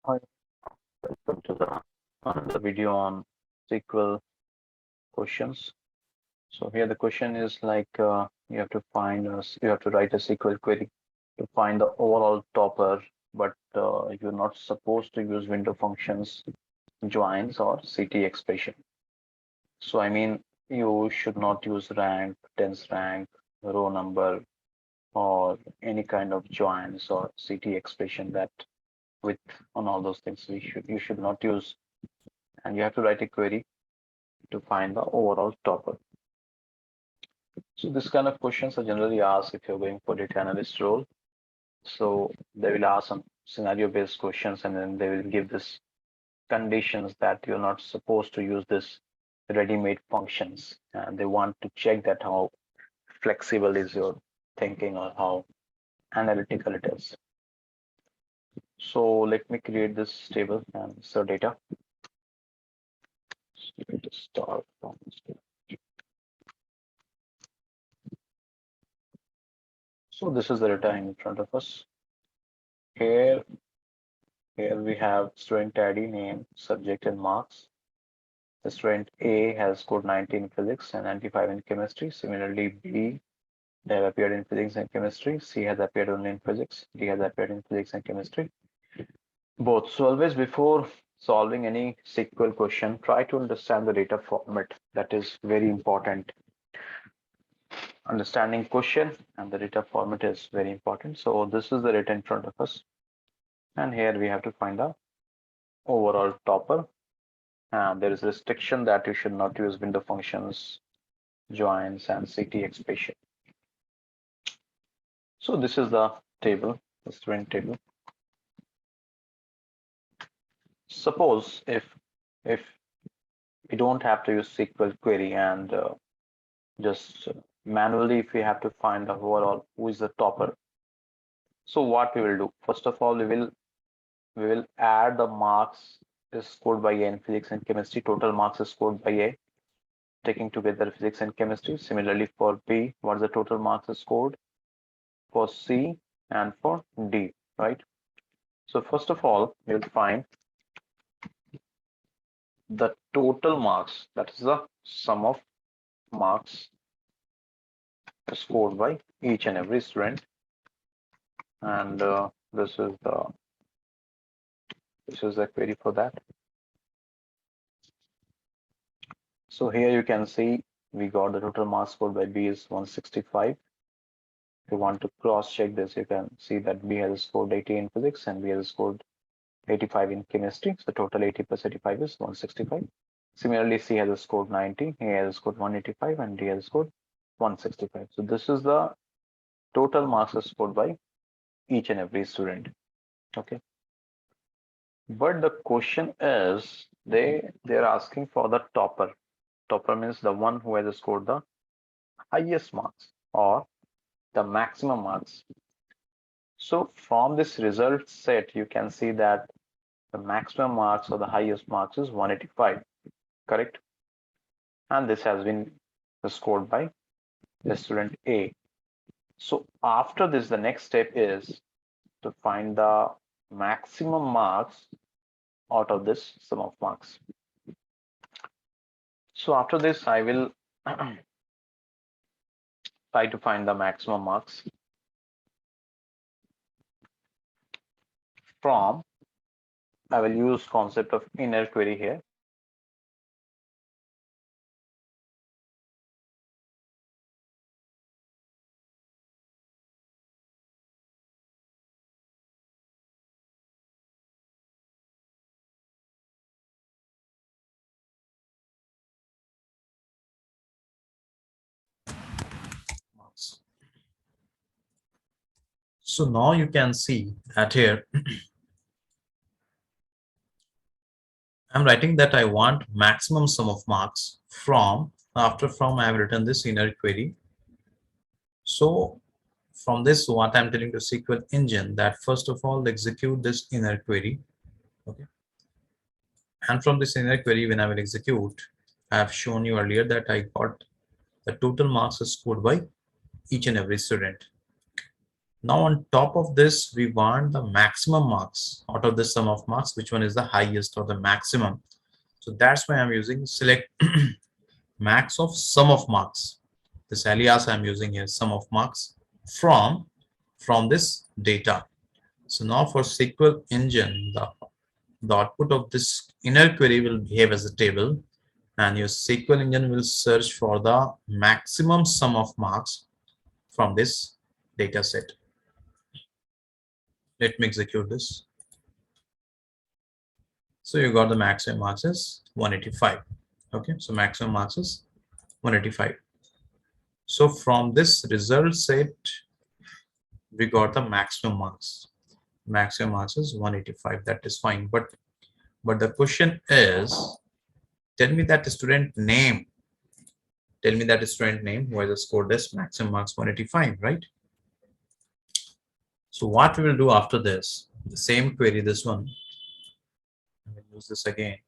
Hi, welcome to the another video on SQL questions. So here the question is like you have to you have to write a SQL query to find the overall topper, but you're not supposed to use window functions, joins, or CT expression. So I mean, you should not use rank, tens rank, row number, or any kind of joins or CT expression that with on all those things you should not use, and you have to write a query to find the overall topper. So this kind of questions are generally asked if you're going for data analyst role. So they will ask some scenario-based questions, and then they will give this conditions that you're not supposed to use this ready-made functions, and they want to check that how flexible is your thinking or how analytical it is. So let me create this table and insert data. So let me start from this table. So this is the data in front of us. Here we have student ID, name, subject, and marks. The student A has scored 90 in physics and 95 in chemistry. Similarly, B, they have appeared in physics and chemistry. C has appeared only in physics. D has appeared in physics and chemistry. Both. So always before solving any SQL question, try to understand the data format. That is very important. Understanding question and the data format is very important. So this is the data in front of us. And here we have to find the overall topper. And there is restriction that you should not use window functions, joins, and CT expression. So this is the table, the student table. Suppose if we don't have to use SQL query and just manually, if we have to find the overall who is the topper. So what we will do? First of all, we will add the marks is scored by A in physics and chemistry. Total marks is scored by A, taking together physics and chemistry. Similarly, for B, what is the total marks is scored? For C and for D, right? So first of all, you'll find the total marks, that is the sum of marks scored by each and every student, and this is the query for that. So here you can see we got the total marks scored by B is 165. If you want to cross check this, you can see that B has scored 80 in physics and B has scored 85 in chemistry. So total 80 plus 85 is 165. Similarly, C has scored 90, A has scored 185, and D has scored 165. So this is the total marks scored by each and every student. Okay. But the question is, they're asking for the topper. Topper means the one who has scored the highest marks or the maximum marks. So from this result set, you can see that the maximum marks or the highest marks is 185, correct? And this has been scored by the student A. So after this, the next step is to find the maximum marks out of this sum of marks. So after this, I will try to find the maximum marks from, I will use concept of inner query here. So now you can see that here I'm writing that I want maximum sum of marks from I have written this inner query. So from this, what I'm telling to SQL engine that first of all execute this inner query. Okay. And from this inner query, when I will execute, I have shown you earlier that I got the total marks scored by each and every student. Now on top of this, we want the maximum marks out of the sum of marks, which one is the highest or the maximum. So that's why I'm using select max of sum of marks. This alias I'm using here, sum of marks from this data. So now for SQL engine, the output of this inner query will behave as a table, and your SQL engine will search for the maximum sum of marks from this data set. Let me execute this. So you got the maximum marks is 185. Okay, so maximum marks is 185. So from this result set, we got the maximum marks. Maximum marks is 185. That is fine. But the question is, tell me that student name. Tell me that student name who has scored this maximum marks 185, right? So what we will do after this, the same query, this one, I will use this again.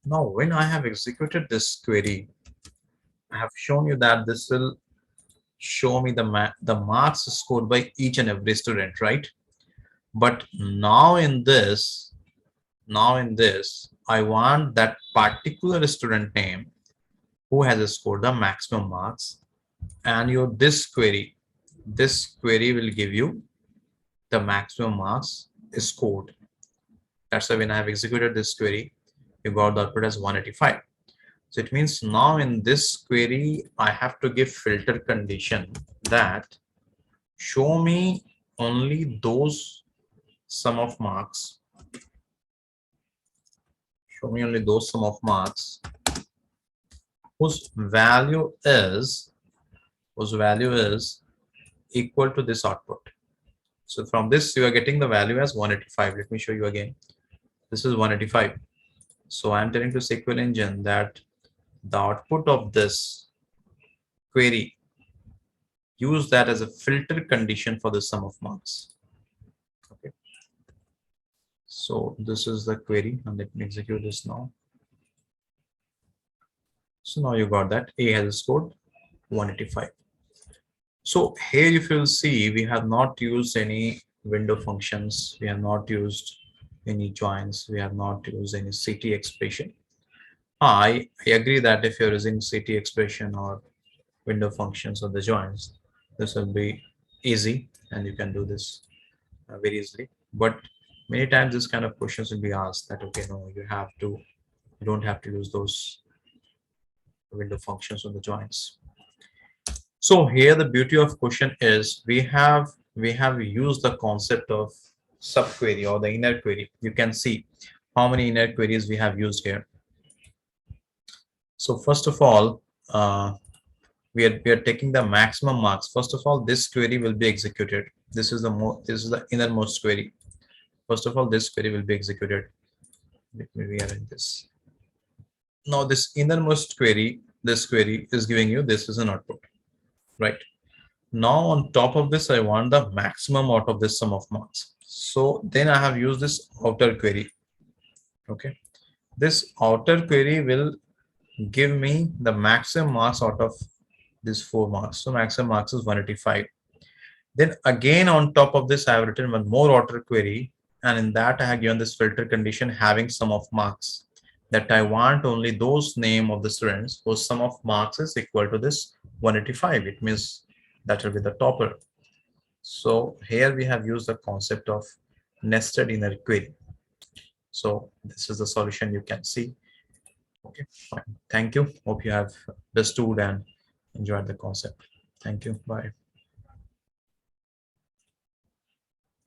Now, when I have executed this query, I have shown you that this will show me the marks scored by each and every student, right? But now in this, I want that particular student name who has scored the maximum marks, and your this query will give you the maximum marks scored. That's why when I have executed this query, you got the output as 185. So it means now in this query, I have to give filter condition that show me only those sum of marks. Show me only those sum of marks whose value is equal to this output. So from this, you are getting the value as 185. Let me show you again. This is 185. So I'm telling to SQL engine that the output of this query, use that as a filter condition for the sum of marks. Okay. So this is the query, and let me execute this now. So now you got that A has scored 185. So here if you'll see, we have not used any window functions. We have not used any joins. We have not used any CT expression. I agree that if you're using CT expression or window functions or the joins, this will be easy and you can do this very easily. But many times this kind of questions will be asked that, okay, no, you don't have to use those window functions or the joins. So here the beauty of question is we have used the concept of subquery or the inner query. You can see how many inner queries we have used here. So first of all, we are taking the maximum marks. First of all, this query will be executed. This is the innermost query. First of all, this query will be executed. Let me rearrange this. Now this innermost query, this query is giving you this is an output, right? Now on top of this, I want the maximum out of this sum of marks. So then I have used this outer query. Okay, this outer query will give me the maximum marks out of these 4 marks. So maximum marks is 185. Then again on top of this, I have written one more outer query, and in that I have given this filter condition having sum of marks, that I want only those name of the students whose sum of marks is equal to this 185. It means that will be the topper. So here we have used the concept of nested inner query. So this is the solution you can see. Okay, fine. Thank you. Hope you have understood and enjoyed the concept. Thank you. Bye.